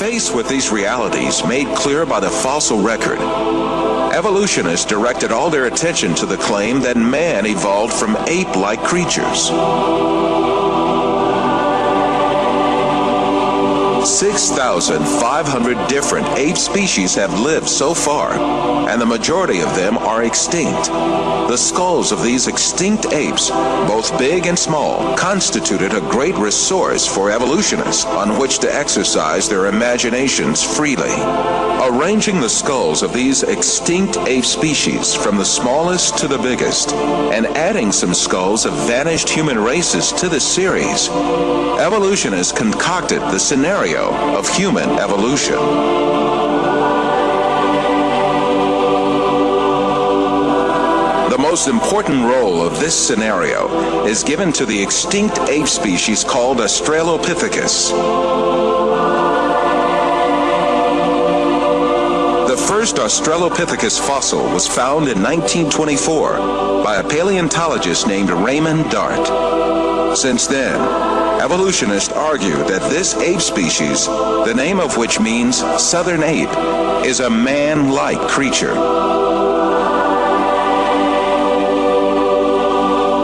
Faced with these realities made clear by the fossil record, evolutionists directed all their attention to the claim that man evolved from ape-like creatures. 6,500 different ape species have lived so far, and the majority of them are extinct. The skulls of these extinct apes, both big and small, constituted a great resource for evolutionists on which to exercise their imaginations freely. Arranging the skulls of these extinct ape species from the smallest to the biggest, and adding some skulls of vanished human races to the series, evolutionists concocted the scenario of human evolution. The most important role of this scenario is given to the extinct ape species called Australopithecus. The first Australopithecus fossil was found in 1924 by a paleontologist named Raymond Dart. Since then, evolutionists argue that this ape species, the name of which means southern ape, is a man-like creature.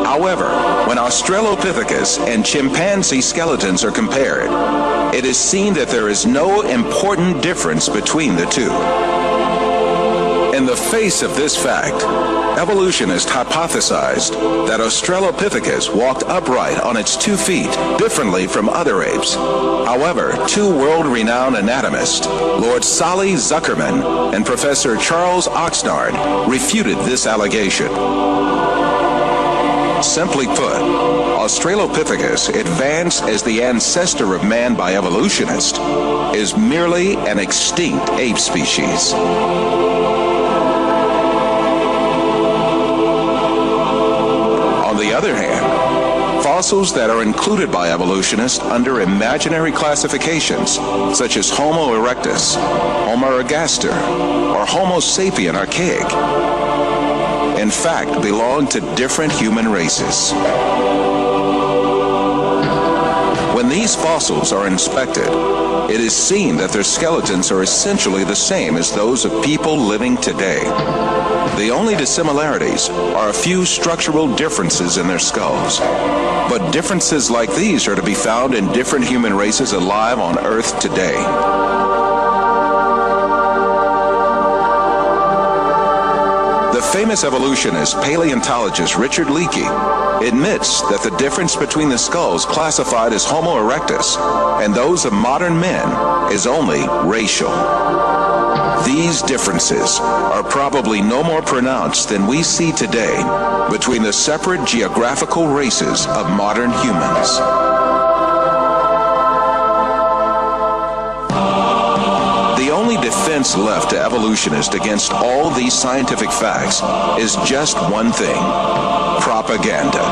However, when Australopithecus and chimpanzee skeletons are compared, it is seen that there is no important difference between the two. In the face of this fact, evolutionists hypothesized that Australopithecus walked upright on its 2 feet differently from other apes. However, two world-renowned anatomists, Lord Solly Zuckerman and Professor Charles Oxnard, refuted this allegation. Simply put, Australopithecus, advanced as the ancestor of man by evolutionists, is merely an extinct ape species. On the other hand, fossils that are included by evolutionists under imaginary classifications, such as Homo erectus, Homo ergaster, or Homo sapien archaic, in fact belong to different human races. When these fossils are inspected, it is seen that their skeletons are essentially the same as those of people living today. The only dissimilarities are a few structural differences in their skulls. But differences like these are to be found in different human races alive on Earth today. The famous evolutionist paleontologist Richard Leakey admits that the difference between the skulls classified as Homo erectus and those of modern men is only racial. These differences are probably no more pronounced than we see today between the separate geographical races of modern humans. The only defense left to evolutionists against all these scientific facts is just one thing: propaganda.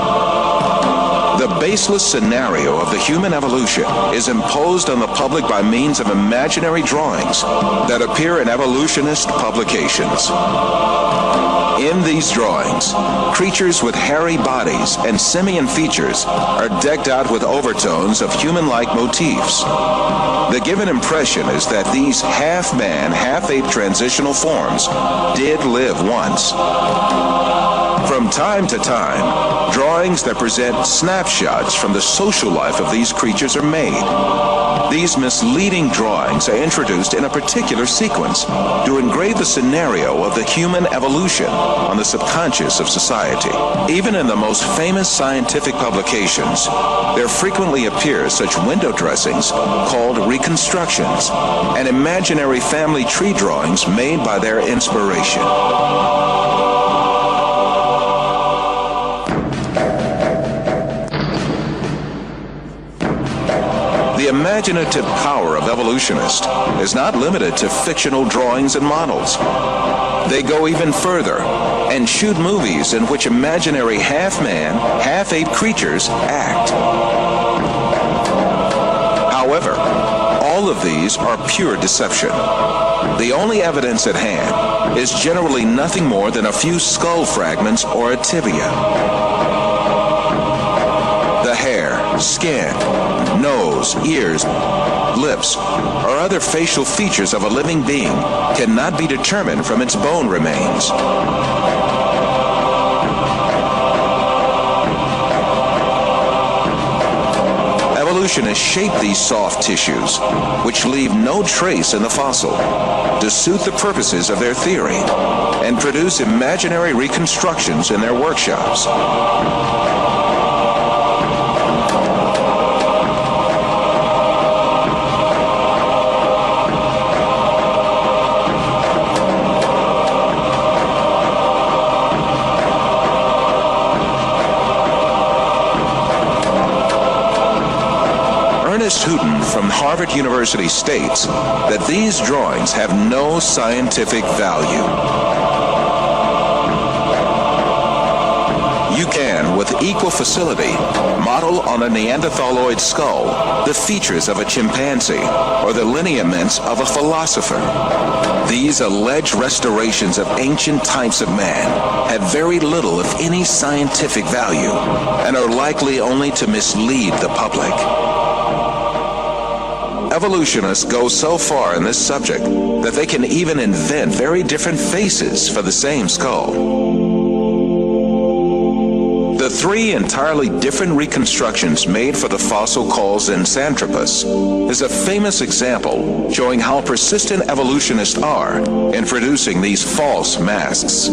The baseless scenario of the human evolution is imposed on the public by means of imaginary drawings that appear in evolutionist publications. In these drawings, creatures with hairy bodies and simian features are decked out with overtones of human-like motifs. The given impression is that these half-man, half-ape transitional forms did live once. From time to time, drawings that present snapshots from the social life of these creatures are made. These misleading drawings are introduced in a particular sequence to engrave the scenario of the human evolution on the subconscious of society. Even in the most famous scientific publications, there frequently appear such window dressings called reconstructions and imaginary family tree drawings made by their inspiration. The imaginative power of evolutionists is not limited to fictional drawings and models. They go even further and shoot movies in which imaginary half-man, half-ape creatures act. However, all of these are pure deception. The only evidence at hand is generally nothing more than a few skull fragments or a tibia. The hair, skin, nose, ears, curved lips, or other facial features of a living being cannot be determined from its bone remains. Evolutionists shape these soft tissues, which leave no trace in the fossil, to suit the purposes of their theory, and produce imaginary reconstructions in their workshops. Houghton from Harvard University states that these drawings have no scientific value. You can, with equal facility, model on a Neanderthaloid skull the features of a chimpanzee or the lineaments of a philosopher. These alleged restorations of ancient types of man have very little, if any, scientific value and are likely only to mislead the public. Evolutionists go so far in this subject that they can even invent very different faces for the same skull. The three entirely different reconstructions made for the fossil called Zinsanthropus is a famous example showing how persistent evolutionists are in producing these false masks.